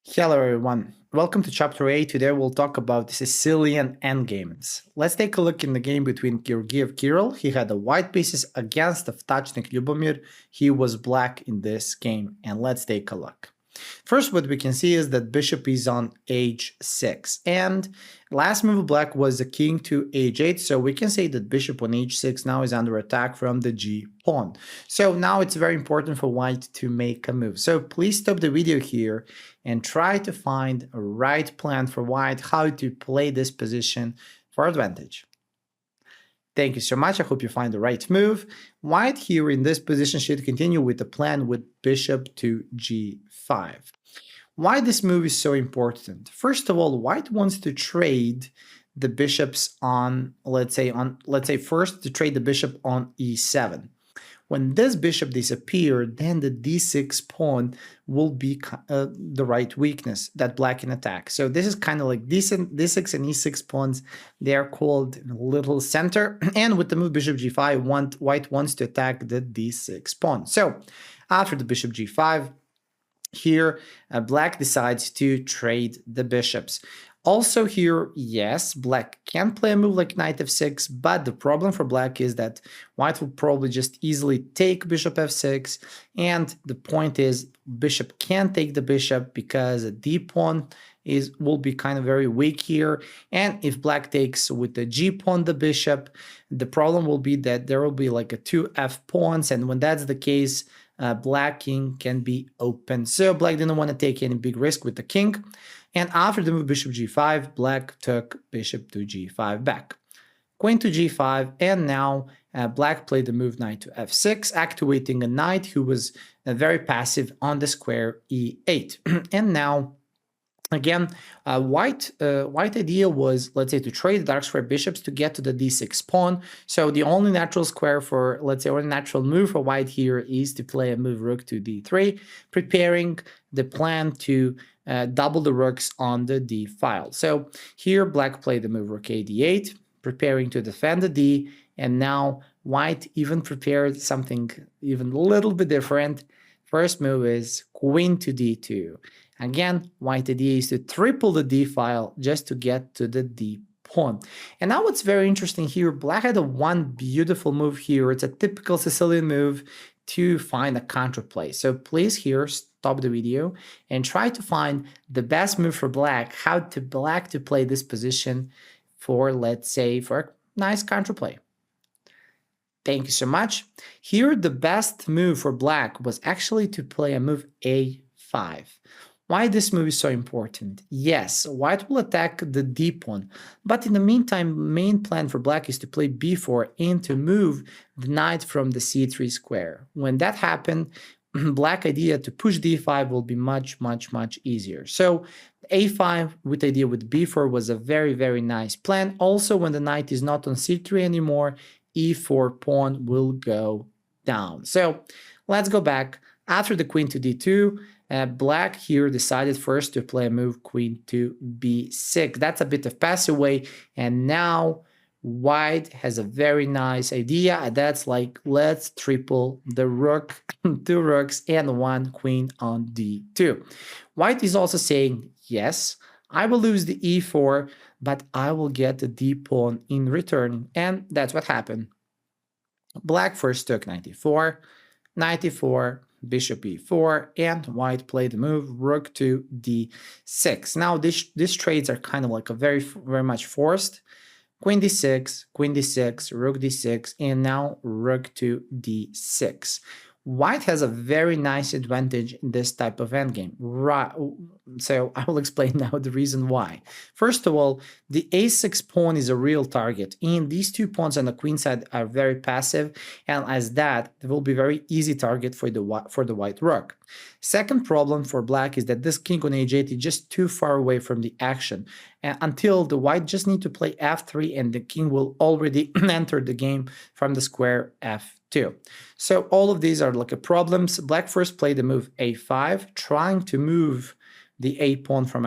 Hello everyone, welcome to chapter 8. Today we'll talk about the Sicilian Endgames. Let's take a look in the game between Georgiev Kirill. He had the white pieces against the Vtachnik Lyubomir. He was black in this game, and let's take a look. First, what we can see is that bishop is on h6, and last move of black was the king to h8, so we can say that bishop on h6 now is under attack from the g pawn. So now it's very important for white to make a move. So please stop the video here and try to find a right plan for white, how to play this position for advantage. Thank you so much. I hope you find the right move. White here in this position should continue with the plan with bishop to g5. Why this move is so important? First of all, white wants to trade the bishops on, let's say first to trade the bishop on e7. When this bishop disappeared, then the d6 pawn will be the right weakness that black can attack. So this is kind of like d6 and e6 pawns. They are called little center. And with the move bishop g5, white wants to attack the d6 pawn. So after the bishop g5, here black decides to trade the bishops. Also here, yes, black can play a move like knight f6, but the problem for black is that white will probably just easily take bishop f6, and the point is bishop can't take the bishop because a d pawn will be kind of very weak here, and if black takes with the g pawn the bishop, the problem will be that there will be like a two f pawns, and when that's the case, black king can be open. So black didn't want to take any big risk with the king. And after the move bishop g5, black took bishop to g5 back. Queen to g5, and now black played the move knight to f6, activating a knight who was very passive on the square e8. And now, again, white idea was, let's say, to trade the dark square bishops to get to the d6 pawn. So the only natural square for, let's say, or natural move for white here is to play a move rook to d3, preparing the plan to double the rooks on the d file. So here black played the move rook a d8, preparing to defend the d, and now white even prepared something even a little bit different. First move is queen to d2. Again, white idea is to triple the d file just to get to the d pawn. And now what's very interesting here, black had one beautiful move here. It's a typical Sicilian move to find a counterplay. So please here stop the video and try to find the best move for black, how to black to play this position for, let's say, for a nice counterplay. Thank you so much. Here the best move for black was actually to play a move a5. Why this move is so important? Yes, white will attack the d pawn, but in the meantime, main plan for black is to play b4 and to move the knight from the c3 square. When that happened, black idea to push d5 will be much easier. So a5 with idea with b4 was a very nice plan. Also, when the knight is not on c3 anymore, e4 pawn will go down. So let's go back. After the queen to d2, black here decided first to play a move queen to b6. That's a bit of passive way, and now white has a very nice idea. That's like, let's triple the rook, two rooks, and one queen on d2. White is also saying, yes, I will lose the e4, but I will get the d pawn in return, and that's what happened. Black first took knight e4, knight e4, bishop e4, and white played the move rook to d6. Now these trades are kind of like a very much forced. Queen d6, rook d6, and now rook to d6. White has a very nice advantage in this type of endgame. Right, so I will explain now the reason why. First of all, the a6 pawn is a real target, and these two pawns on the queen side are very passive, and as that, they will be very easy target for the white rook. Second problem for black is that this king on h8 is just too far away from the action, and until the white just need to play f3, and the king will already enter the game from the square f2. So all of these are like problems. Black first played the move a5, trying to move the a pawn from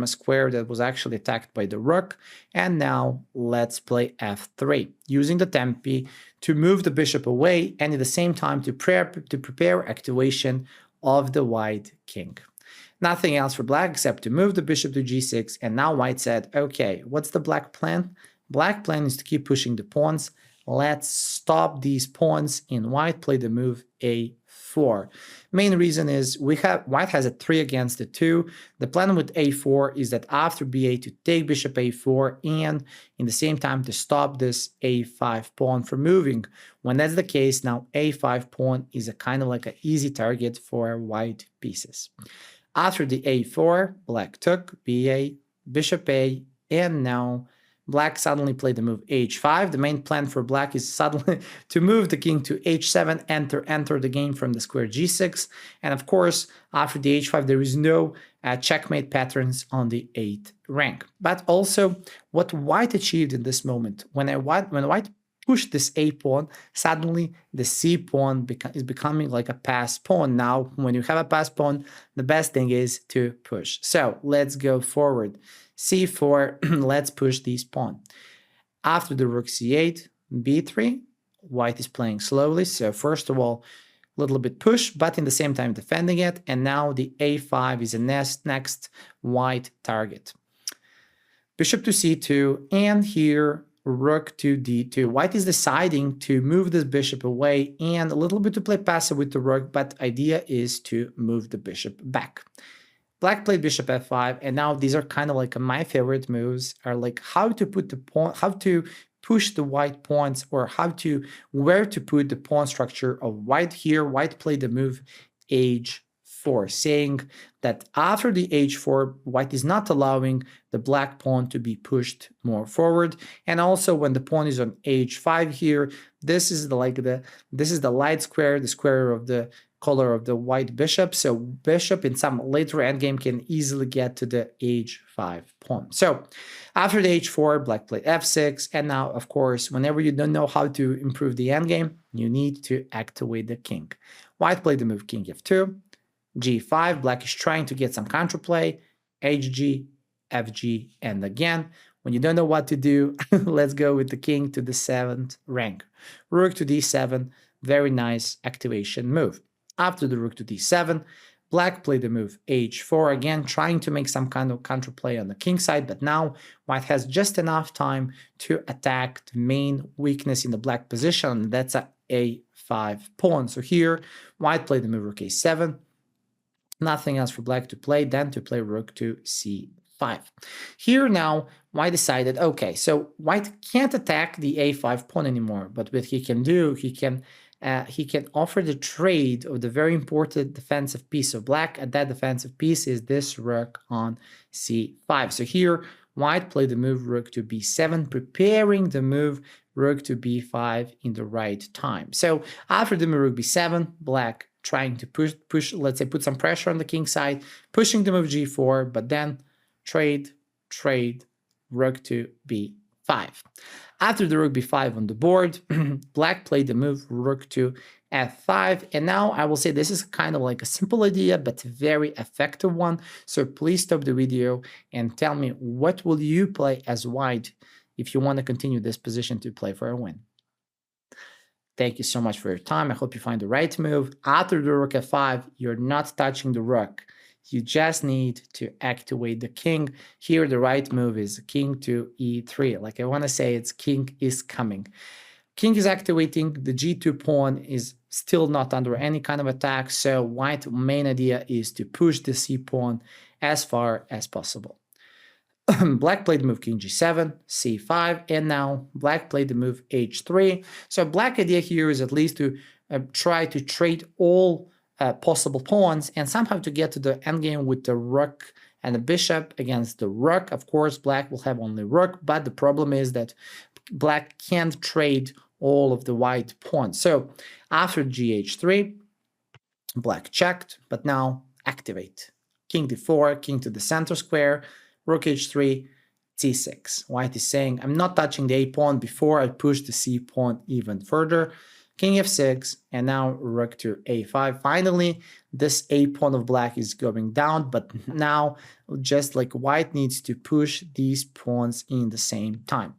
a square that was actually attacked by the rook. And now let's play f3, using the tempi to move the bishop away, and at the same time to prepare activation of the white king. Nothing else for black except to move the bishop to g6, and now white said, okay, what's the black plan? Black plan is to keep pushing the pawns. Let's stop these pawns, and white played the move a4. Main reason is white has a 3 against the 2. The plan with a4 is that after b8 to take bishop a4 and in the same time to stop this a5 pawn from moving. When that's the case, now a5 pawn is a kind of like an easy target for white pieces. After the a4, black took b8, bishop a, and now black suddenly played the move h5. The main plan for black is suddenly to move the king to h7, enter the game from the square g6. And of course, after the h5, there is no checkmate patterns on the 8th rank. But also, what white achieved in this moment, when white pushed this a pawn, suddenly the c pawn is becoming like a pass pawn. Now, when you have a pass pawn, the best thing is to push. So let's go forward. c4, let's push this pawn. After the rook c8, b3, white is playing slowly. So first of all, a little bit push, but in the same time defending it. And now the a5 is a next white target. Bishop to c2, and here rook to d2. White is deciding to move this bishop away and a little bit to play passive with the rook, but idea is to move the bishop back. Black played bishop f5, and now these are kind of like my favorite moves, are like how to put the pawn, how to push the white pawns, or where to put the pawn structure of white here. White played the move h4, saying that after the h4, white is not allowing the black pawn to be pushed more forward. And also when the pawn is on h5 here, this is the light square, the square of the color of the white bishop. So bishop in some later endgame can easily get to the h5 pawn. So after the h4, black played f6. And now, of course, whenever you don't know how to improve the endgame, you need to activate the king. White played the move king f2, g5. Black is trying to get some counterplay, hg, fg, and again, when you don't know what to do, let's go with the king to the 7th rank. Rook to d7, very nice activation move. After the rook to d7, black played the move h4, again trying to make some kind of counterplay on the king side, but now white has just enough time to attack the main weakness in the black position, and that's a a5 pawn. So here, white played the move rook a7, nothing else for black to play than to play rook to c5. Here now, white decided, okay, so white can't attack the a5 pawn anymore, but what he can do, he can offer the trade of the very important defensive piece of black, and that defensive piece is this rook on c5. So here, white played the move rook to b7, preparing the move rook to b5 in the right time. So after the move rook b7, black trying to push, let's say, put some pressure on the king side, pushing the move g4, but then trade, rook to b5. After the rook b5 on the board, black played the move rook to f5, and now I will say this is kind of like a simple idea, but very effective one. So please stop the video and tell me, what will you play as white if you want to continue this position to play for a win? Thank you so much for your time. I hope you find the right move. After the rook f5, you're not touching the rook. You just need to activate the king. Here, the right move is king to e3. Like I want to say, it's king is coming. King is activating. The g2 pawn is still not under any kind of attack. So white's main idea is to push the c pawn as far as possible. Black played the move king g7, c5, and now black played the move h3. So black idea here is at least to try to trade all possible pawns and somehow to get to the endgame with the rook and the bishop against the rook. Of course, black will have only rook, but the problem is that black can't trade all of the white pawns. So after gh3, black checked, but now activate. King d4, king to the center square, rook h3, c6. White is saying, I'm not touching the a pawn before I push the c pawn even further. King f6, and now rook to a5. Finally, this a pawn of black is going down, but now just like white needs to push these pawns in the same time.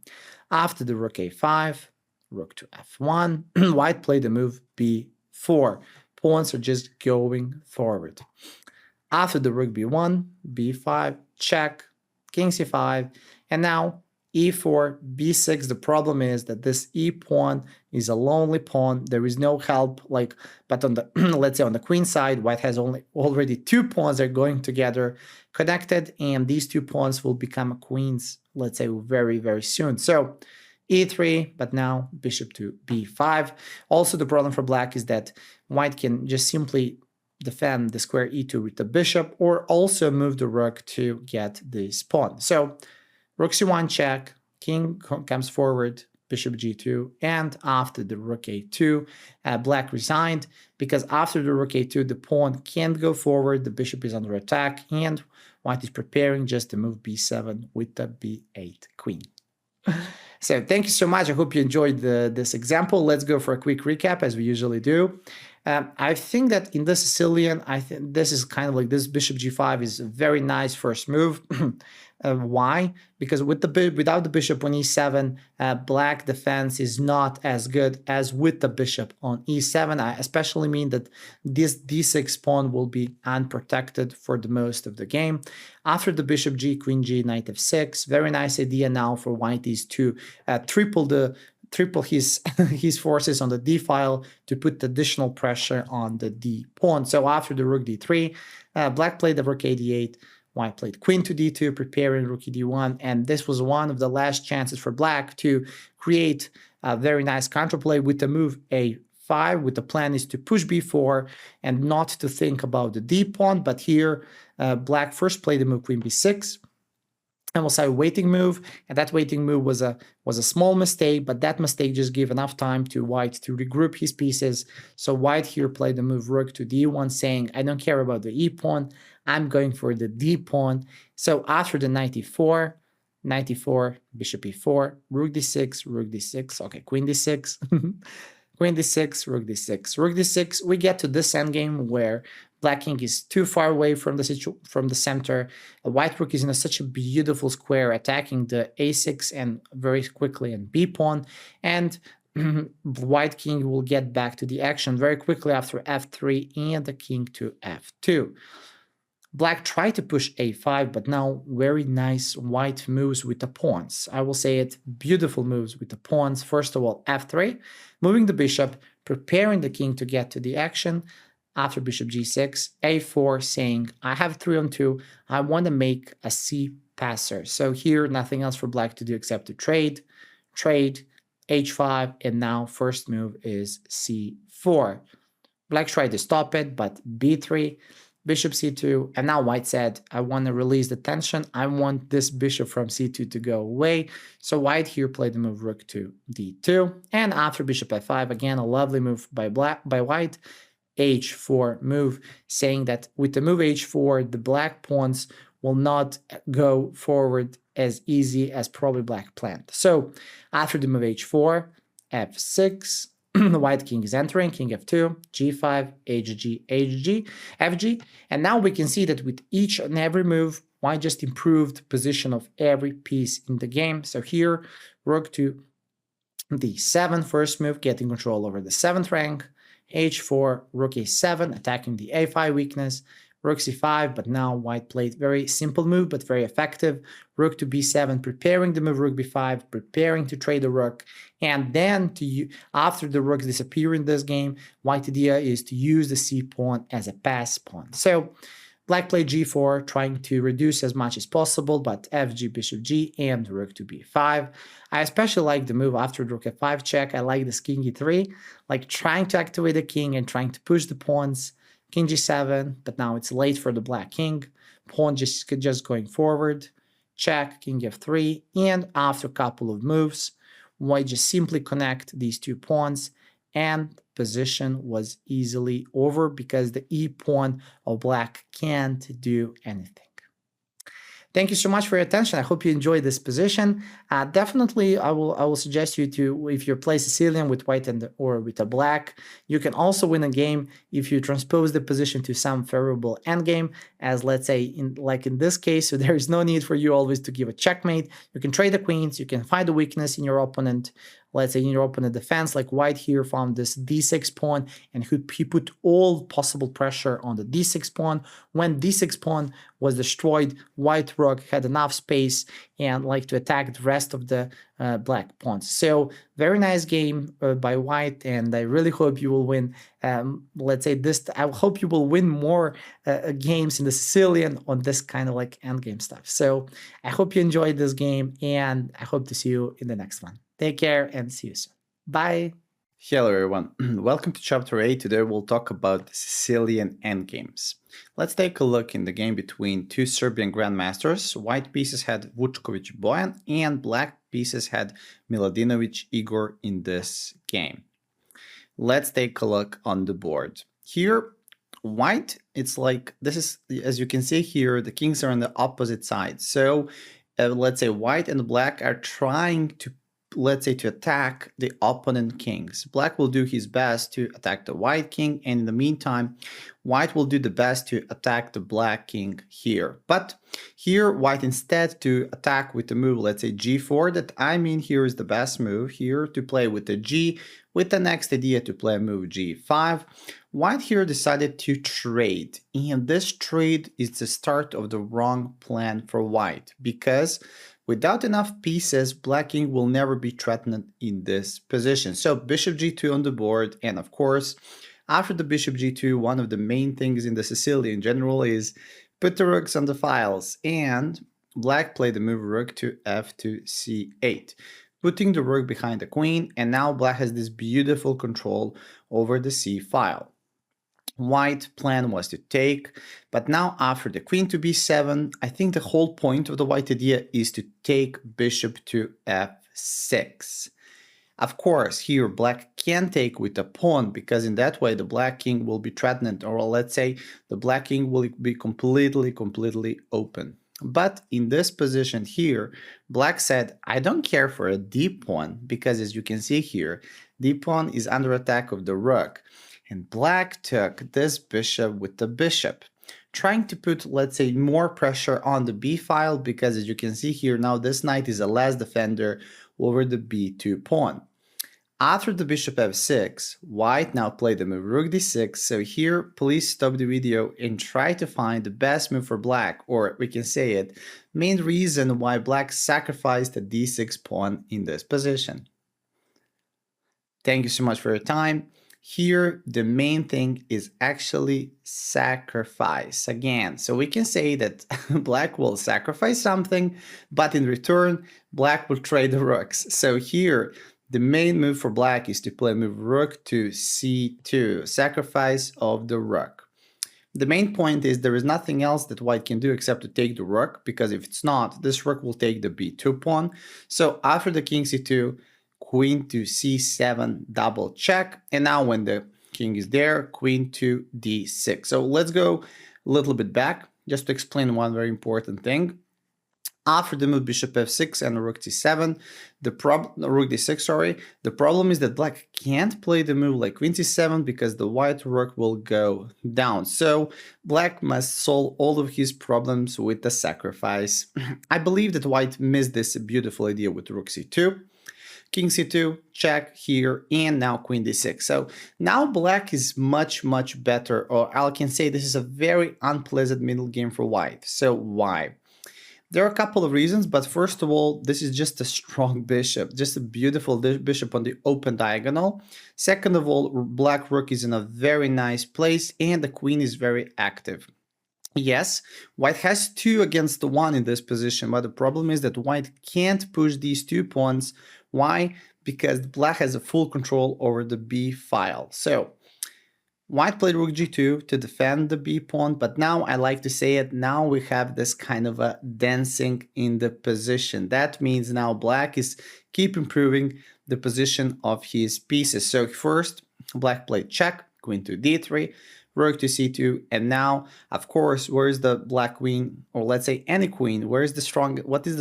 After the rook a5, rook to f1, white played the move b4. Pawns are just going forward. After the rook b1, b5, check, king c5, and now e4, b6. The problem is that this e pawn is a lonely pawn. There is no help, like, but on the let's say on the queen side, white has already two pawns that are going together, connected, and these two pawns will become queens, let's say, very, very soon. So e3, but now bishop to b5. Also, the problem for black is that white can just simply defend the square e2 with the bishop, or also move the rook to get this pawn. So rook c1 check, king comes forward, bishop g2, and after the rook a2, black resigned, because after the rook a2, the pawn can't go forward, the bishop is under attack, and white is preparing just to move b7 with the b8 queen. So thank you so much. I hope you enjoyed this example. Let's go for a quick recap, as we usually do. I think that in the Sicilian, I think this is kind of like this bishop g5 is a very nice first move. Why? Because without the bishop on e7, black defense is not as good as with the bishop on e7. I especially mean that this d6 pawn will be unprotected for the most of the game. After the bishop g, queen g, knight f6, very nice idea now for white is to triple his his forces on the d file to put additional pressure on the d pawn. So after the rook d3, black played the rook a d8, white played queen to d2, preparing rook e d1, and this was one of the last chances for black to create a very nice counterplay with the move a5, with the plan is to push b4 and not to think about the d pawn. But here black first played the move queen b6, and we'll say a waiting move, and that waiting move was a small mistake, but that mistake just gave enough time to white to regroup his pieces. So white here played the move rook to d1, saying, I don't care about the e pawn, I'm going for the d pawn. So after the knight e4, bishop e4, rook d6, okay, queen d6, queen d6, rook d6, rook d6. We get to this endgame where black king is too far away from the center. A white rook is in such a beautiful square, attacking the a6 and very quickly and b pawn, and white king will get back to the action very quickly after f3 and the king to f2. Black tried to push a5, but now very nice white moves with the pawns. I will say it, beautiful moves with the pawns. First of all, f3, moving the bishop, preparing the king to get to the action. After bishop g6, a4, saying, I have 3 on 2, I want to make a c passer. So here, nothing else for black to do except to trade, h5, and now first move is c4. Black tried to stop it, but b3, bishop c2, and now white said, I want to release the tension, I want this bishop from c2 to go away. So white here played the move rook to d2, and after bishop f5, again a lovely move by white, h4 move, saying that with the move h4, the black pawns will not go forward as easy as probably black planned. So after the move h4, f6, the white king is entering, king f2, g5, hg, fg, and now we can see that with each and every move, white just improved position of every piece in the game. So here, rook to d7, first move, getting control over the 7th rank, h4, rook a7, attacking the a5 weakness, rook c5, but now white played very simple move, but very effective, rook to b7, preparing the move rook b5, preparing to trade the rook, and then after the rooks disappear in this game, white idea is to use the c pawn as a pass pawn. So black played g4, trying to reduce as much as possible, but fg, bishop g, and rook to b5. I especially like the move after rook f5 check. I like this king e3, like trying to activate the king and trying to push the pawns. King g7, but now it's late for the black king. Pawn just going forward. Check, king f3, and after a couple of moves, white just simply connect these two pawns, and position was easily over because the e pawn of black can't do anything. Thank you so much for your attention. I hope you enjoyed this position. Definitely, I will suggest you to, if you play Sicilian with white or with a black, you can also win a game if you transpose the position to some favorable endgame. As let's say, like in this case, so there is no need for you always to give a checkmate. You can trade the queens. You can find a weakness in your opponent let's say, in your opponent defense. Like white here found this d6 pawn, and he put all possible pressure on the d6 pawn. When d6 pawn was destroyed, white rook had enough space and like to attack the rest of the black pawns. So very nice game by white, and I really hope you will win. Let's say this. I hope you will win more games in the Sicilian on this kind of like endgame stuff. So I hope you enjoyed this game, and I hope to see you in the next one. Take care and see you soon. Bye. Hello everyone, welcome to chapter 8. Today we'll talk about the Sicilian Endgames. Let's take a look in the game between two Serbian grandmasters. White pieces had Vučković Bojan and black pieces had Miladinovic Igor in this game. Let's take a look on the board. Here, white, it's like, this is, as you can see here, the kings are on the opposite side. So let's say white and black are trying to, let's say, to attack the opponent kings. Black will do his best to attack the white king, and in the meantime, white will do the best to attack the black king here. But here, white instead to attack with the move, let's say g4, that I mean here is the best move here to play with the g, with the next idea to play a move g5. White here decided to trade, and this trade is the start of the wrong plan for white, because without enough pieces, black king will never be threatened in this position. So bishop g2 on the board, and of course, after the bishop g2, one of the main things in the Sicilian in general is put the rooks on the files, and black played the move rook to f2 c8, putting the rook behind the queen, and now black has this beautiful control over the c file. White plan was to take, but now after the queen to b7, I think the whole point of the white idea is to take bishop to f6. Of course, here black can take with a pawn, because in that way the black king will be threatened, or let's say the black king will be completely open. But in this position here, black said, I don't care for a d pawn, because as you can see here, d pawn is under attack of the rook. And black took this bishop with the bishop, trying to put, let's say, more pressure on the b file, because as you can see here, now this knight is a last defender over the b2 pawn. After the bishop f6, white now played the move rook d6, so here please stop the video and try to find the best move for black, or we can say it, main reason why black sacrificed the d6 pawn in this position. Thank you so much for your time. Here, the main thing is actually sacrifice again. So we can say that black will sacrifice something, but in return, black will trade the rooks. So here, the main move for black is to play move rook to c2, sacrifice of the rook. The main point is there is nothing else that white can do except to take the rook, because if it's not, this rook will take the b2 pawn. So after the king c2, queen to c7, double check, and now when the king is there, queen to d6. So let's go a little bit back just to explain one very important thing. After the move bishop f6 and rook c7, rook d6, sorry, the problem is that black can't play the move like queen c7 because the white rook will go down. So black must solve all of his problems with the sacrifice. I believe that white missed this beautiful idea with rook c2. King c2, check here, and now queen d6. So now black is much better, or I can say this is a very unpleasant middle game for white. So why? There are a couple of reasons, but first of all, this is just a strong bishop, just a beautiful bishop on the open diagonal. Second of all, black rook is in a very nice place, and the queen is very active. Yes, white has 2 against the 1 in this position, but the problem is that white can't push these 2 pawns. Why? Because black has a full control over the b file. So white played rook g2 to defend the b pawn, but now I like to say it, now we have this kind of a dancing in the position. That means now black is keep improving the position of his pieces. So first, black played check, queen to d3, rook to c2, and now, of course, where is the black queen, or let's say any queen, what is the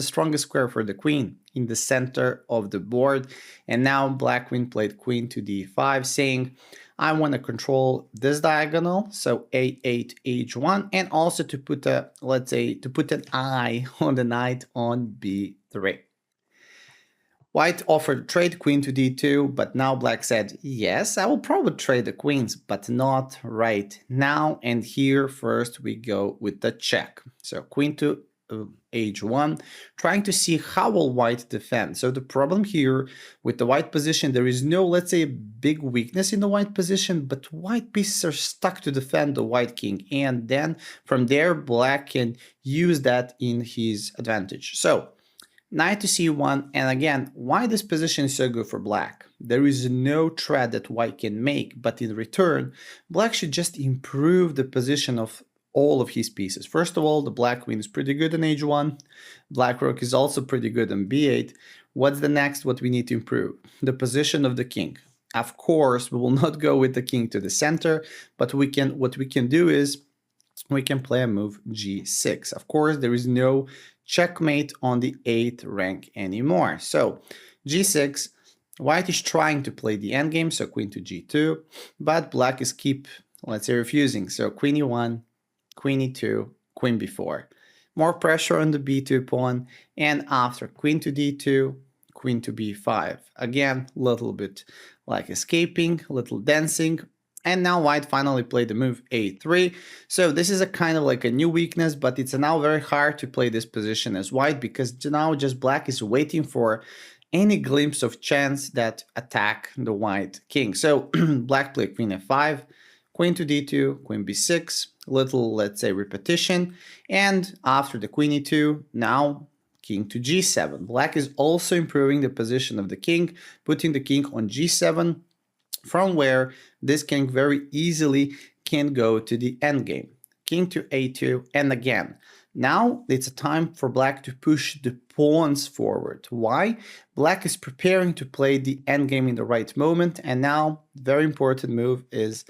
strongest square for the queen? In the center of the board. And now black queen played queen to d5, saying, I want to control this diagonal, so a8, h1, and also to put a, let's say, to put an eye on the knight on b3. White offered trade queen to d2, but now black said, yes, I will probably trade the queens, but not right now. And here first we go with the check. So queen to h1, trying to see how will white defend. So the problem here with the white position, there is no, let's say, big weakness in the white position, but white pieces are stuck to defend the white king. And then from there, black can use that in his advantage. So knight to c1, and again, why this position is so good for black? There is no threat that white can make, but in return, black should just improve the position of all of his pieces. First of all, the black queen is pretty good on h1, black rook is also pretty good on b8. What's the next what we need to improve? The position of the king. Of course, we will not go with the king to the center, but what we can do is we can play a move g6. Of course, there is no checkmate on the 8th rank anymore. So g6, white is trying to play the endgame, so queen to g2, but black is let's say, refusing. So queen e1, queen e2, queen b4. More pressure on the b2 pawn, and after queen to d2, queen to b5. Again, little bit like escaping, little dancing, and now white finally played the move a3. So this is a kind of like a new weakness, but it's now very hard to play this position as white because now just black is waiting for any glimpse of chance that attack the white king. So black played queen f5, queen to d2, queen b6, little, let's say, repetition. And after the queen e2, now king to g7. Black is also improving the position of the king, putting the king on g7, from where this king very easily can go to the endgame. King to a2, and again, now it's a time for black to push the pawns forward. Why? Black is preparing to play the endgame in the right moment, and now very important move is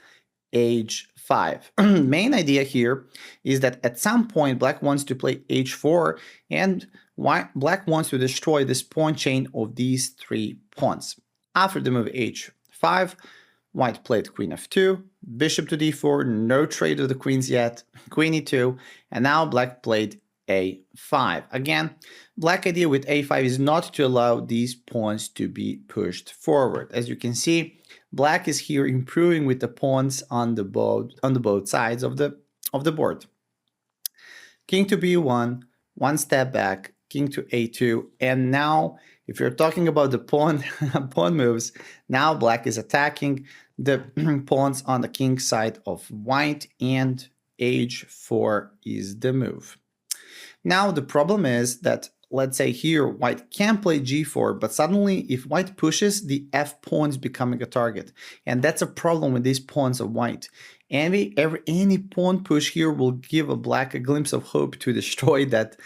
h5. Main idea here is that at some point black wants to play h4, and black wants to destroy this pawn chain of these 3 pawns. After the move h5, white played queen f2, bishop to d4, no trade of the queens yet, queen e2, and now black played a5. Again, black idea with a5 is not to allow these pawns to be pushed forward. As you can see, black is here improving with the pawns on the both sides of the board. King to b1, one step back, king to a2, and now if you're talking about the pawn moves, now black is attacking the pawns on the king side of white, and h4 is the move. Now the problem is that, let's say here white can play g4, but suddenly if white pushes, the f pawn is becoming a target, and that's a problem with these pawns of white. Any pawn push here will give a black a glimpse of hope to destroy that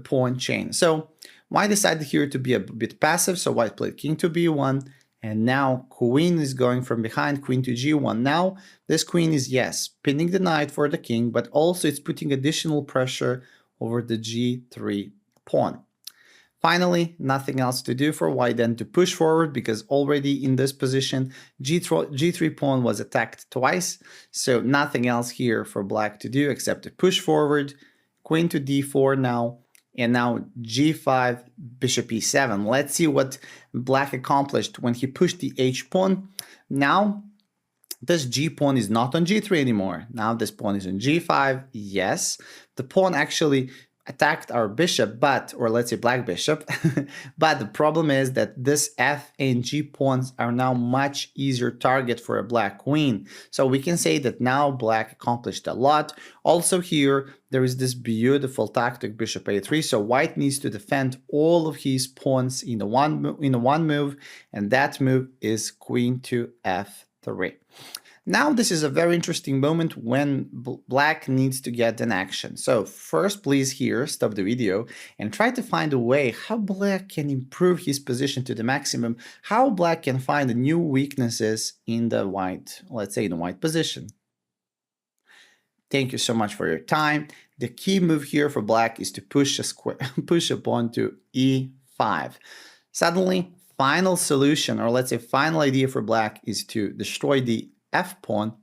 pawn chain. So white decided here to be a bit passive, so white played king to b1, and now queen is going from behind, queen to g1. Now this queen is, yes, pinning the knight for the king, but also it's putting additional pressure over the g3 pawn. Finally, nothing else to do for white than to push forward, because already in this position g3 pawn was attacked twice, so nothing else here for black to do except to push forward. Queen to d4 now, and now g5, bishop e7. Let's see what black accomplished when he pushed the h pawn. Now this g pawn is not on g3 anymore. Now this pawn is on g5. Yes, the pawn actually attacked our bishop, or let's say black bishop, but the problem is that this f and g pawns are now much easier target for a black queen. So we can say that now black accomplished a lot. Also here, there is this beautiful tactic, bishop a3, so white needs to defend all of his pawns in the one move, and that move is queen to f3. Now this is a very interesting moment when black needs to get an action. So first, please here, stop the video and try to find a way how black can improve his position to the maximum, how black can find the new weaknesses in the white, let's say in the white position. Thank you so much for your time. The key move here for black is to push a pawn to e5. Suddenly, final solution, or let's say final idea for black is to destroy the f pawn,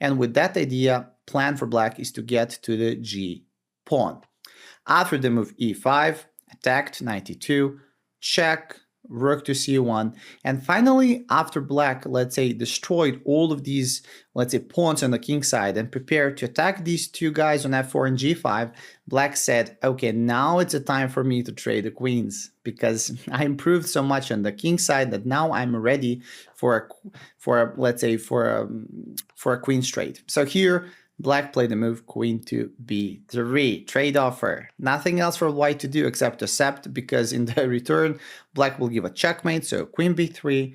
and with that idea, plan for black is to get to the g pawn. After the move e5, attacked, knight e2, check, rook to c1. And finally, after black, let's say, destroyed all of these, let's say, pawns on the king side and prepared to attack these two guys on f4 and g5, black said, okay, now it's a time for me to trade the queens, because I improved so much on the king side that now I'm ready for let's say, for a queen trade. So here, black played the move queen to b3, trade offer. Nothing else for white to do except accept, because in the return, black will give a checkmate. So queen b3,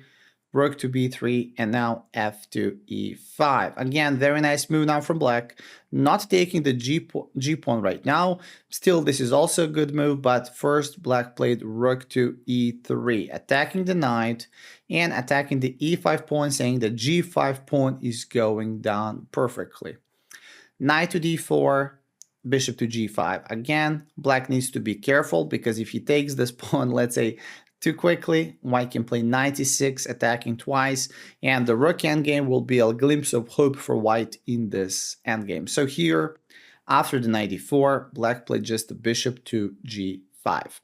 rook to b3, and now f to e5. Again, very nice move now from black. Not taking the g pawn right now. Still, this is also a good move, but first black played rook to e3, attacking the knight and attacking the e5 pawn, saying the g5 pawn is going down perfectly. Knight to d4, bishop to g5. Again, black needs to be careful, because if he takes this pawn, let's say, too quickly, white can play knight e6, attacking twice, and the rook endgame will be a glimpse of hope for white in this endgame. So here, after the knight e4, black played just the bishop to g5.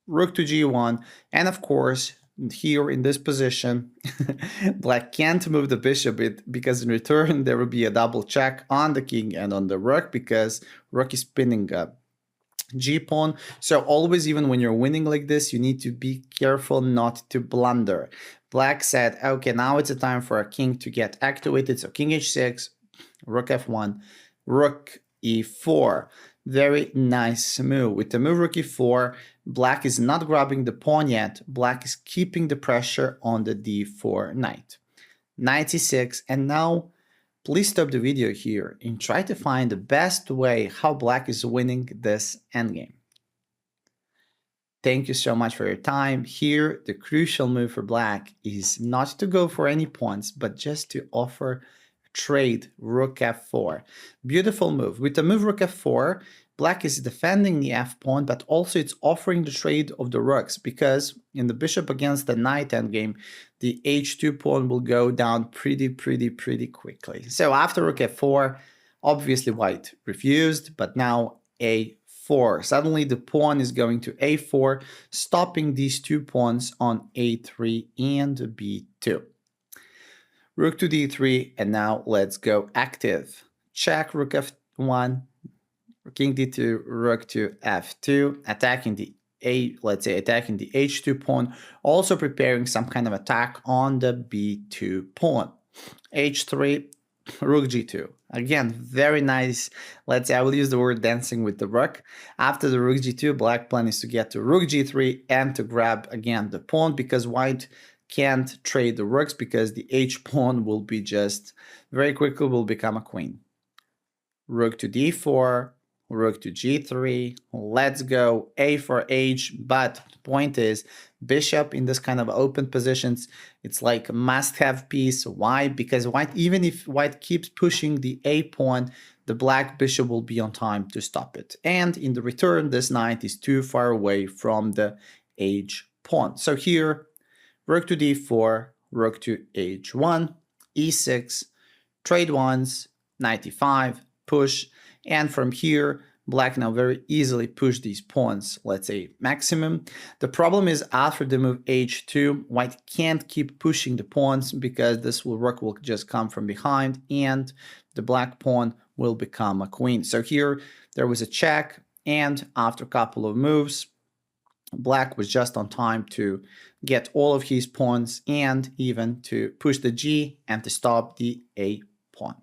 Rook to g1, and of course, here in this position, black can't move the bishop because in return there will be a double check on the king and on the rook, because rook is pinning up g-pawn. So always, even when you're winning like this, you need to be careful not to blunder. Black said, okay, now it's a time for a king to get activated. So king h6, rook f1, rook e4. Very nice move. With the move rook e4, black is not grabbing the pawn yet. Black is keeping the pressure on the d4 knight. Knight e6, and now please stop the video here and try to find the best way how black is winning this endgame. Thank you so much for your time. Here, the crucial move for black is not to go for any pawns, but just to offer trade rook f4. Beautiful move. With the move rook f4, black is defending the f pawn, but also it's offering the trade of the rooks, because in the bishop against the knight endgame, the h2 pawn will go down pretty quickly. So after rook f4, obviously white refused, but now a4. Suddenly the pawn is going to a4, stopping these two pawns on a3 and b2. Rook to d3, and now let's go active. Check rook f1, king d2, rook to f2, attacking the attacking the h2 pawn, also preparing some kind of attack on the b2 pawn. h3, rook g2. Again, very nice. Let's say I will use the word dancing with the rook. After the rook g2, black plan is to get to rook g3 and to grab again the pawn, because white can't trade the rooks, because the h pawn will be just very quickly will become a queen. Rook to d4, rook to g3, let's go a for h, but the point is, bishop in this kind of open positions, it's like a must-have piece. Why? Because white, even if white keeps pushing the a pawn, the black bishop will be on time to stop it. And in the return, this knight is too far away from the h pawn. So here, rook to d4, rook to h1, e6, trade once, knight e5, push, and from here, black now very easily push these pawns, let's say maximum. The problem is, after the move h2, white can't keep pushing the pawns, because this rook will just come from behind and the black pawn will become a queen. So here there was a check, and after a couple of moves, black was just on time to get all of his pawns and even to push the g and to stop the a pawn.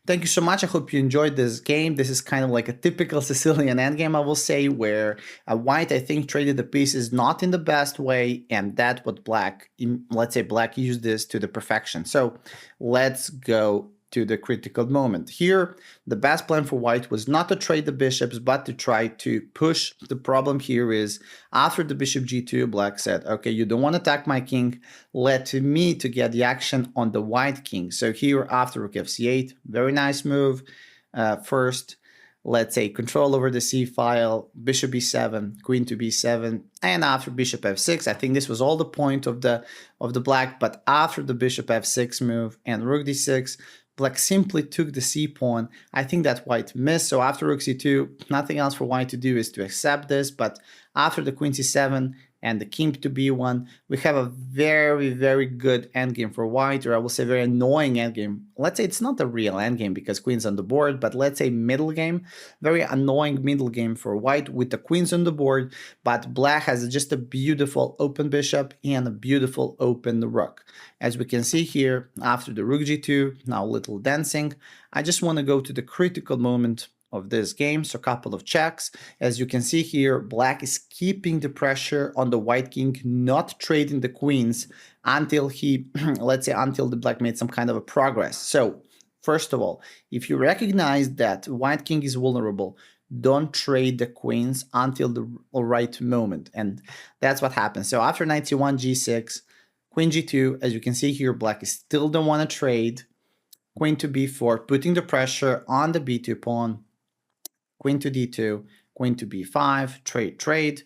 Thank you so much. I hope you enjoyed this game. This is kind of like a typical Sicilian endgame, I will say, where white, I think, traded the pieces not in the best way, and that's what black, let's say black used this to the perfection. So let's go to the critical moment. Here, the best plan for white was not to trade the bishops, but to try to push. The problem here is, after the bishop g2, black said, okay, you don't want to attack my king, let me to get the action on the white king. So here, after rook fc8, very nice move. First, let's say, control over the c file, bishop b7, queen to b7, and after bishop f6, I think this was all the point of the black, but after the bishop f6 move and rook d6, black simply took the c pawn. I think that white missed, so after rook c2, nothing else for white to do is to accept this, but after the queen c7, and the king to b1, we have a very, very good endgame for white, or I will say very annoying endgame. Let's say it's not a real endgame because queen's on the board, but let's say middle game, very annoying middle game for white with the queens on the board, but black has just a beautiful open bishop and a beautiful open rook. As we can see here, after the rook g2, now a little dancing, I just want to go to the critical moment of this game, so a couple of checks. As you can see here, black is keeping the pressure on the white king, not trading the queens until he, let's say, until the black made some kind of a progress. So first of all, if you recognize that white king is vulnerable, don't trade the queens until the right moment. And that's what happens. So after knight c1, g6, queen g2, as you can see here, black is still don't want to trade. Queen to b4, putting the pressure on the b2 pawn. Queen to d2, queen to b5, trade,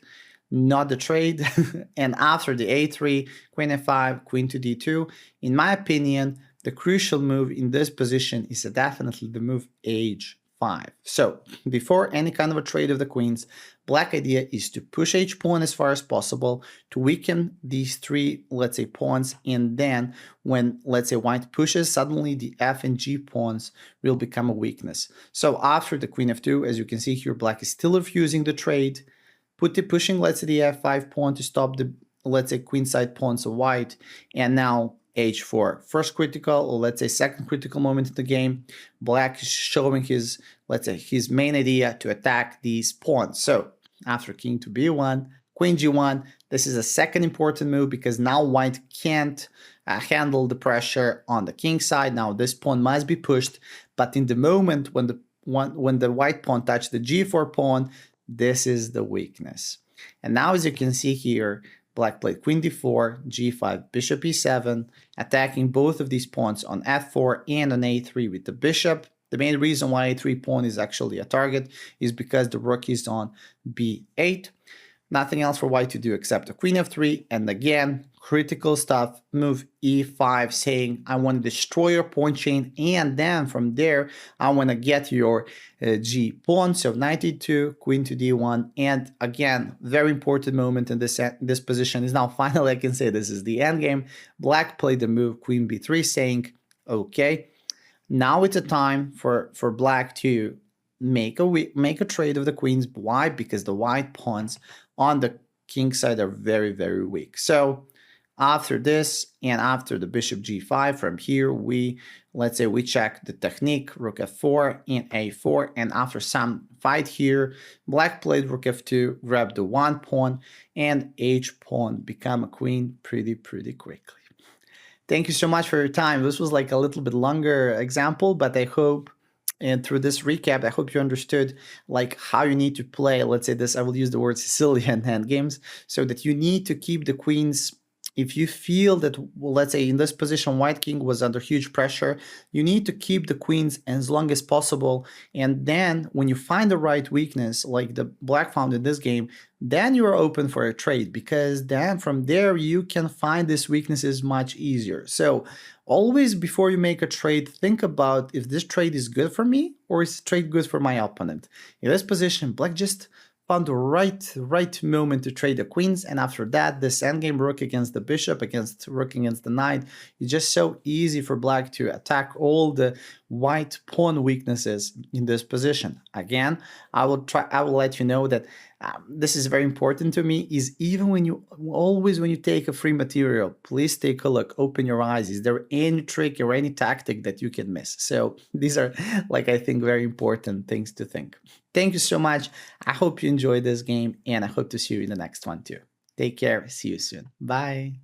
not the trade. And after the a3, queen f5, queen to d2, in my opinion, the crucial move in this position is definitely the move h5. So before any kind of a trade of the queens, black idea is to push h pawn as far as possible to weaken these three, let's say, pawns, and then when, let's say, white pushes, suddenly the f and g pawns will become a weakness. So after the queen f2, as you can see here, black is still refusing the trade, pushing, let's say, the f5 pawn to stop the, let's say, queenside pawns of white, and now h4. First critical, or let's say second critical moment in the game, black is showing his, let's say, his main idea to attack these pawns. So after king to b1, queen g1, this is a second important move because now white can't handle the pressure on the king side. Now this pawn must be pushed, but in the moment when the white pawn touched the g4 pawn, this is the weakness. And now, as you can see here, black played queen d4, g5, bishop e7, attacking both of these pawns on f4 and on a3 with the bishop. The main reason why a3 pawn is actually a target is because the rook is on b8. Nothing else for white to do except a queen f3, and again, critical stuff, move e5, saying I want to destroy your pawn chain, and then from there, I want to get your g pawn. So knight e2, queen to d1, and again, very important moment in this position is now finally I can say this is the endgame. Black played the move queen b3, saying, okay, now it's a time for black to make a trade of the queens. Why? Because the white pawns on the king side are very, very weak. So after this and after the bishop g5, from here let's say we check the technique, rook f4 and a4, and after some fight here, black played rook f2, grabbed the one pawn, and h pawn become a queen pretty quickly. Thank you so much for your time. This was like a little bit longer example, but I hope, and through this recap, I hope you understood like how you need to play, let's say this, I will use the word Sicilian endgames, so that you need to keep the queens. If you feel that, well, let's say in this position, white king was under huge pressure, you need to keep the queens as long as possible. And then when you find the right weakness, like the black found in this game, then you are open for a trade, because then from there you can find these weaknesses much easier. So always before you make a trade, think about if this trade is good for me or is this trade good for my opponent. In this position, black just found the right moment to trade the queens, and after that, this endgame rook against the bishop, against rook against the knight, it's just so easy for black to attack all the white pawn weaknesses in this position. Again, I will let you know that this is very important to me, is even when you take a free material, please take a look, open your eyes. Is there any trick or any tactic that you can miss? So these are, like, I think very important things to think. Thank you so much. I hope you enjoyed this game, and I hope to see you in the next one too. Take care. See you soon. Bye.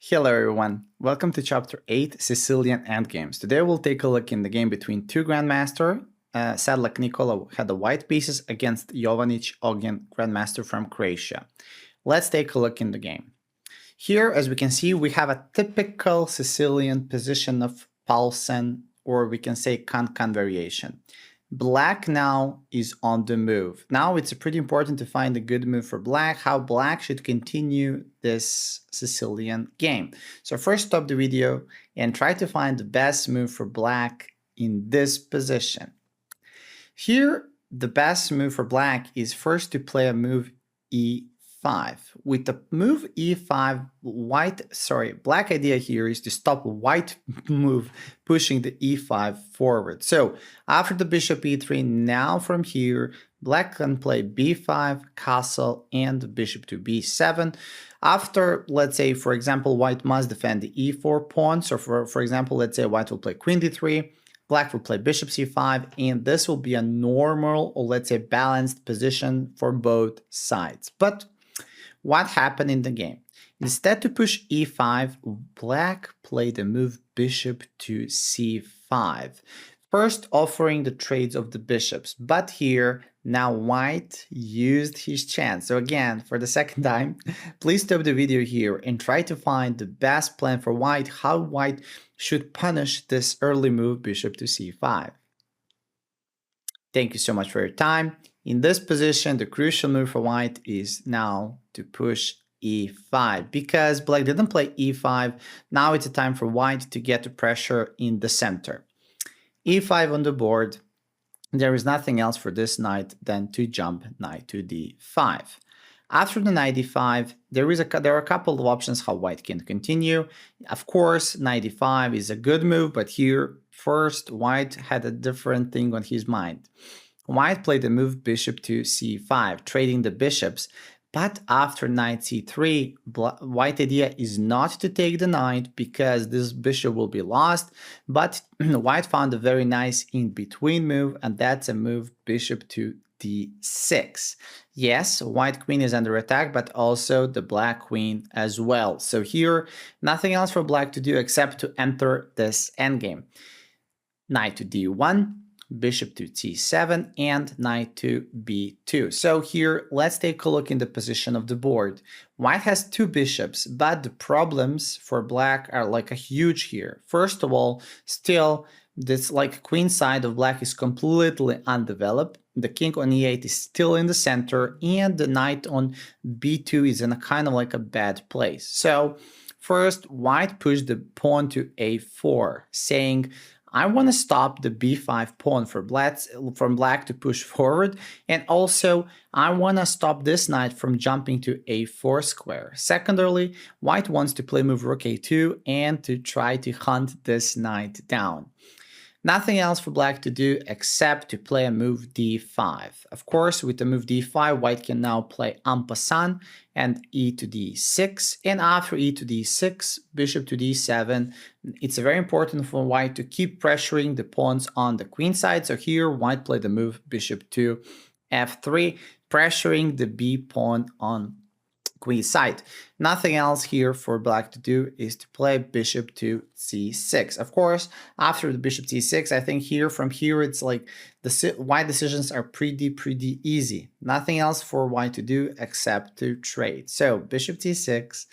Hello everyone, welcome to Chapter 8, Sicilian Endgames. Today we'll take a look in the game between two Grandmaster. Sadlak Nikola had the white pieces against Jovanic Ognjen, Grandmaster from Croatia. Let's take a look in the game. Here, as we can see, we have a typical Sicilian position of Paulsen, or we can say can variation. Black now is on the move. Now it's pretty important to find a good move for black, how black should continue this Sicilian game. So first stop the video and try to find the best move for black in this position. Here, the best move for black is first to play a move e5. e5. With the move e5, black idea here is to stop white move pushing the e5 forward. So after the bishop e3, now from here, black can play b5, castle, and bishop to b7. After, let's say, for example, white must defend the e4 pawn. So for example, let's say white will play queen d3, black will play bishop c5, and this will be a normal, or let's say balanced position for both sides. But what happened in the game? Instead to push e5, black played the move bishop to c5, first offering the trades of the bishops. But here, now white used his chance. So again, for the second time, please stop the video here and try to find the best plan for white, how white should punish this early move bishop to c5. Thank you so much for your time. In this position, the crucial move for white is now to push e5. Because black didn't play e5, now it's a time for white to get the pressure in the center. e5 on the board, there is nothing else for this knight than to jump knight to d5. After the knight d5, there are a couple of options how white can continue. Of course, knight d5 is a good move, but here, first, white had a different thing on his mind. White played the move bishop to c5, trading the bishops, but after knight c3, white idea is not to take the knight because this bishop will be lost, but white found a very nice in-between move, and that's a move bishop to d6. Yes, white queen is under attack, but also the black queen as well. So here, nothing else for black to do except to enter this endgame. Knight to d1, bishop to c7, and knight to b2. So here, let's take a look in the position of the board. White has two bishops, but the problems for black are like a huge here. First of all, still, this like queen side of black is completely undeveloped. The king on e8 is still in the center, and the knight on b2 is in a kind of like a bad place. So first, white pushed the pawn to a4, saying, I want to stop the b5 pawn from black to push forward, and also I want to stop this knight from jumping to a4 square. Secondarily, white wants to play move rook a2 and to try to hunt this knight down. Nothing else for black to do except to play a move d5. Of course, with the move d5, white can now play en passant and e to d6. And after e to d6, bishop to d7. It's very important for white to keep pressuring the pawns on the queen side. So here, white played the move bishop to f3, pressuring the b pawn on queen side. Nothing else here for black to do is to play bishop to c6. Of course, after the bishop c6, I think from here it's like the white decisions are pretty easy. Nothing else for white to do except to trade. So bishop c6,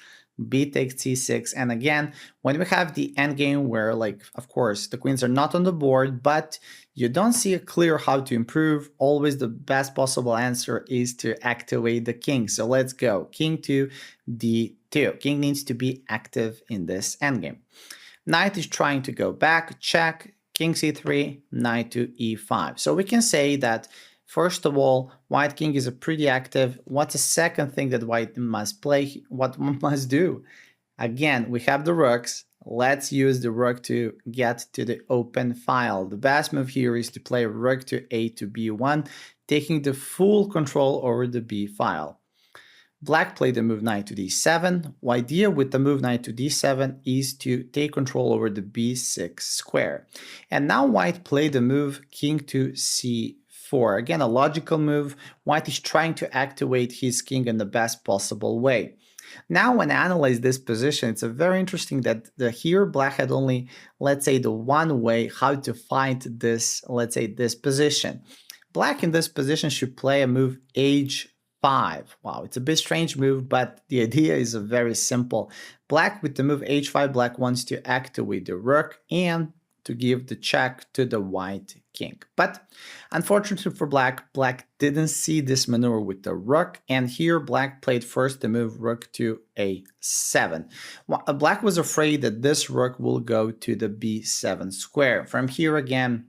b takes c6, and again, when we have the endgame where, like, of course, the queens are not on the board, but you don't see a clear how to improve, always the best possible answer is to activate the king. So let's go. King to d2. King needs to be active in this endgame. Knight is trying to go back, check, king c3, knight to e5. So we can say that first of all, white king is a pretty active. What's the second thing that white must play? What one must do? Again, we have the rooks. Let's use the rook to get to the open file. The best move here is to play rook to a to b1, taking the full control over the b file. Black played the move knight to d7. The idea with the move knight to d7 is to take control over the b6 square. And now white played the move king to c4. Again, a logical move. White is trying to activate his king in the best possible way. Now, when I analyze this position, it's very interesting that here black had only, let's say, the one way how to find this, let's say, this position. Black in this position should play a move h5. Wow, it's a bit strange move, but the idea is very simple. Black with the move h5, black wants to activate the rook and to give the check to the white king. But unfortunately for black, black didn't see this maneuver with the rook, and here black played first the move rook to a7. Black was afraid that this rook will go to the b7 square. From here again,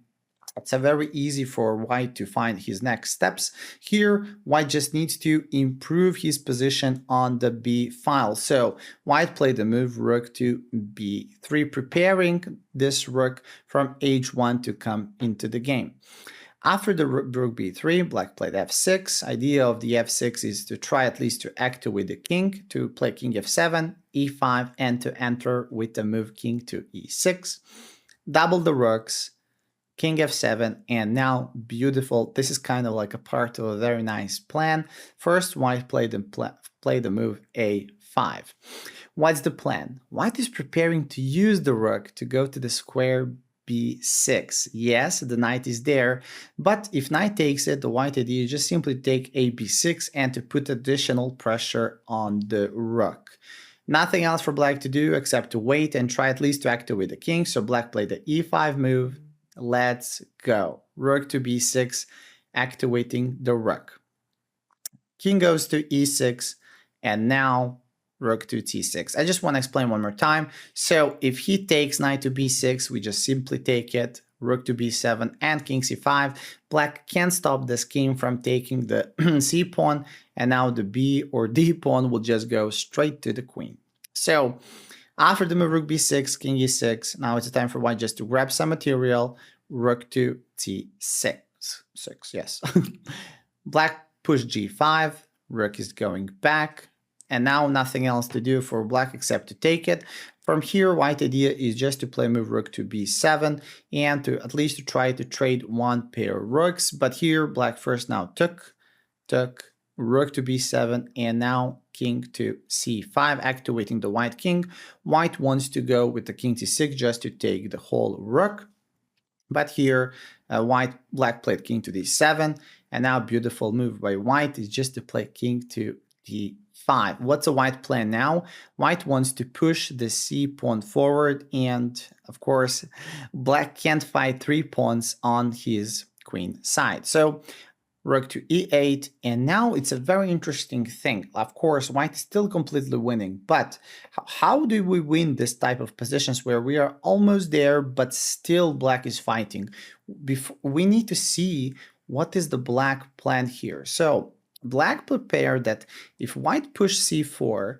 It's a very easy for white to find his next steps. Here, white just needs to improve his position on the b file. So white played the move rook to b3, preparing this rook from h1 to come into the game. After the rook b3, black played f6. Idea of the f6 is to try at least to activate the king, to play king f7, e5, and to enter with the move king to e6. Double the rooks, king f7, and now beautiful. This is kind of like a part of a very nice plan. First, white played the move a5. What's the plan? White is preparing to use the rook to go to the square b6. Yes, the knight is there, but if knight takes it, the white idea is just simply take a b6 and to put additional pressure on the rook. Nothing else for black to do except to wait and try at least to activate the king. So black played the e5 move. Let's go. Rook to b6, activating the rook. King goes to e6, and now rook to t6. I just want to explain one more time. So if he takes knight to b6, we just simply take it, rook to b7 and king c5. Black can't stop this king from taking the c pawn, and now the b or d pawn will just go straight to the queen. So after the move rook b6, king e6, now it's time for white just to grab some material, rook to t6. Yes. Black push g5, rook is going back, and now nothing else to do for black except to take it. From here, white idea is just to play move rook to b7 and to at least to try to trade one pair of rooks. But here, black first now took, rook to b7, and now king to c5, activating the white king. White wants to go with the king to6 just to take the whole rook. But here, black played king to d7, and now beautiful move by white is just to play king to d5. What's a white plan now? White wants to push the c pawn forward, and of course, black can't fight 3 pawns on his queen side. So rook to e8, and now it's a very interesting thing. Of course, white is still completely winning, but how do we win this type of positions where we are almost there, but still black is fighting? We need to see what is the black plan here. So black prepared that if white pushes c4,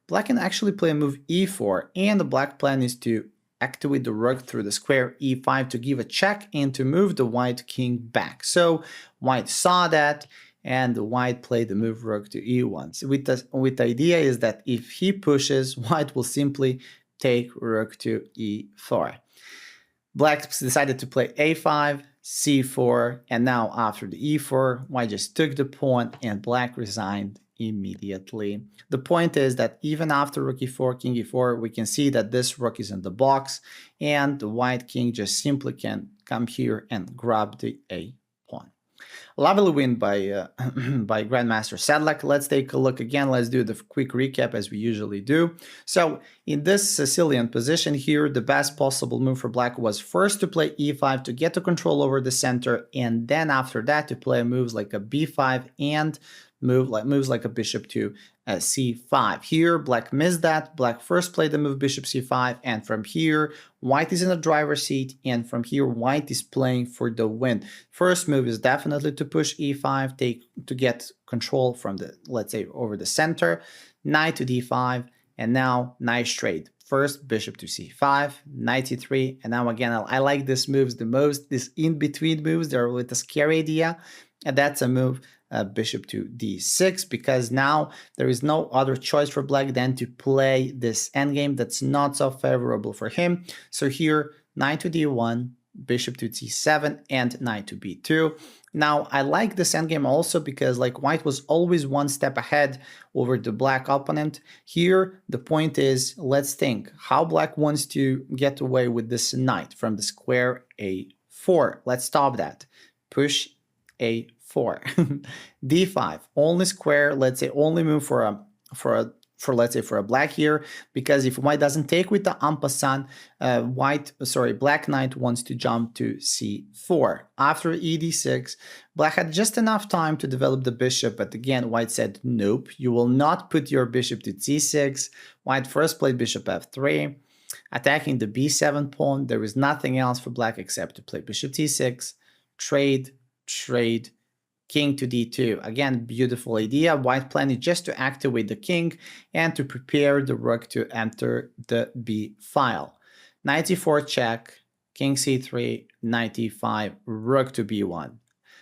black can actually play a move e4, and the black plan is to activate the rook through the square e5 to give a check and to move the white king back. So white saw that, and the white played the move rook to e1. So with the idea is that if he pushes, white will simply take rook to e4. Black decided to play a5, c4, and now after the e4, white just took the pawn and black resigned immediately. The point is that even after rook e4, king e4, we can see that this rook is in the box, and the white king just simply can come here and grab the a pawn. Lovely win by by Grandmaster Sadlak. Let's take a look again. Let's do the quick recap as we usually do. So in this Sicilian position here, the best possible move for black was first to play e5 to get the control over the center, and then after that to play moves like a b5 and moves like a bishop to c5. Here, black missed that. Black first played the move bishop c5, and from here, white is in the driver's seat, and from here, white is playing for the win. First move is definitely to push e5, to get control from the, let's say, over the center, knight to d5, and now nice trade. First, bishop to c5, knight e3, and now again, I like these moves the most, these in-between moves, they're with a scary idea, and that's a move bishop to d6, because now there is no other choice for black than to play this endgame that's not so favorable for him. So here, knight to d1, bishop to c7, and knight to b2. Now, I like this endgame also because like white was always one step ahead over the black opponent. Here, the point is, let's think how black wants to get away with this knight from the square a4. Let's stop that. Push a4. d5, only square, let's say only move for let's say for a black here, because if white doesn't take with the en passant, black knight wants to jump to c4. After ed6, black had just enough time to develop the bishop, but again white said nope, you will not put your bishop to c6. White first played bishop f3. attacking the b7 pawn. There is nothing else for black except to play bishop t6, trade, trade, king to d2. Again, beautiful idea. White planning just to activate the king and to prepare the rook to enter the b file. Knight e4 check, king c3, knight e5, rook to b1.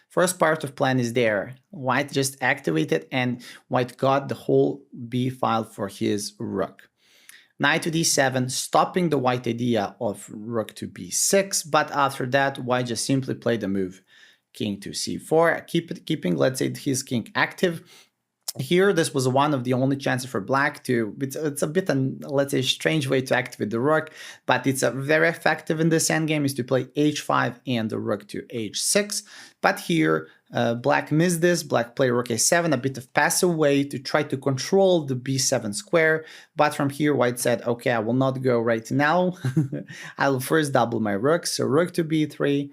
First part of plan is there. White just activated and white got the whole b file for his rook. Knight to d7, stopping the white idea of rook to b6, but after that, white just simply played the move king to c4, keeping, let's say, his king active. Here, this was one of the only chances for black to, it's a bit, let's say, strange way to activate the rook, but it's a very effective in this endgame is to play h5 and the rook to h6. But here, black missed this, black played rook a7, a bit of passive way to try to control the b7 square. But from here, white said, okay, I will not go right now. I will first double my rook. So rook to b3,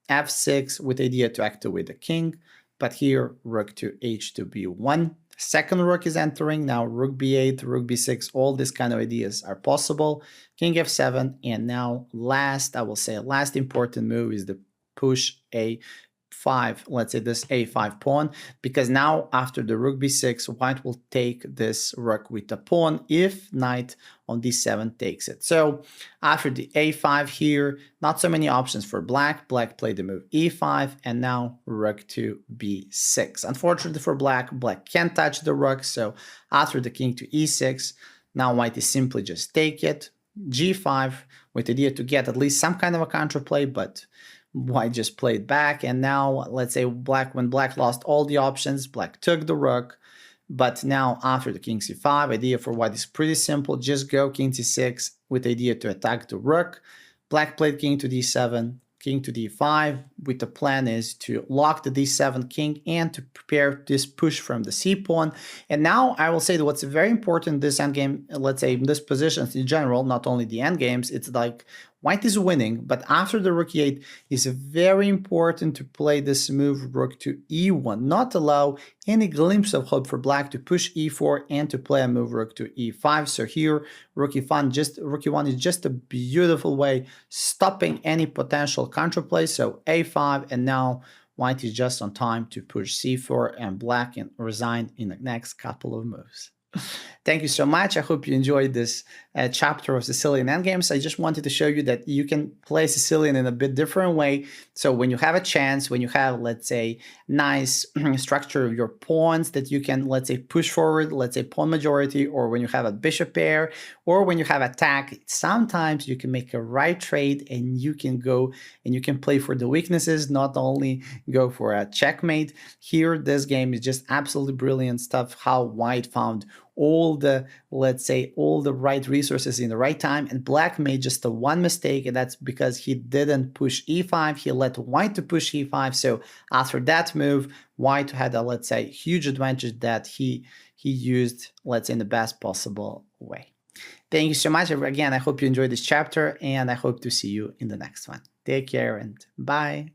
f6 with the idea to activate the king. But here, rook to h to b1. Second rook is entering. Now rook b8, rook b6, all these kind of ideas are possible. King f7. And now last, I will say last important move is the push a5, let's say this a5 pawn, because now after the rook b6, white will take this rook with the pawn if knight on d7 takes it. So after the a5 here, not so many options for black. Black played the move e5 and now rook to b6. Unfortunately for black, black can't touch the rook. So after the king to e6, now white is simply just take it, g5 with the idea to get at least some kind of a counterplay, but white just played back. And now let's say when black lost all the options, black took the rook. But now after the king c5, idea for white is pretty simple. Just go king c6 with the idea to attack the rook. Black played king to d7, king to d5, with the plan is to lock the d7 king and to prepare this push from the c pawn. And now I will say that what's very important in this endgame, let's say in this positions in general, not only the endgames, it's like white is winning, but after the rook e8, it's very important to play this move rook to e1, not allow any glimpse of hope for black to push e4 and to play a move rook to e5. So here, rook e1 is just a beautiful way stopping any potential counterplay. So a5, and now white is just on time to push c4 and black can resign in the next couple of moves. Thank you so much. I hope you enjoyed this chapter of Sicilian Endgames. I just wanted to show you that you can play Sicilian in a bit different way. So when you have a chance, when you have, let's say, nice structure of your pawns that you can, let's say, push forward, let's say pawn majority, or when you have a bishop pair, or when you have attack, sometimes you can make a right trade and you can go and you can play for the weaknesses, not only go for a checkmate. Here, this game is just absolutely brilliant stuff, how white found all the, let's say, all the right resources in the right time, and black made just the one mistake, and that's because he didn't push e5. He let white to push e5. So after that move, white had a, let's say, huge advantage that he used, let's say, in the best possible way. Thank you so much. Again, I hope you enjoyed this chapter, and I hope to see you in the next one. Take care and bye.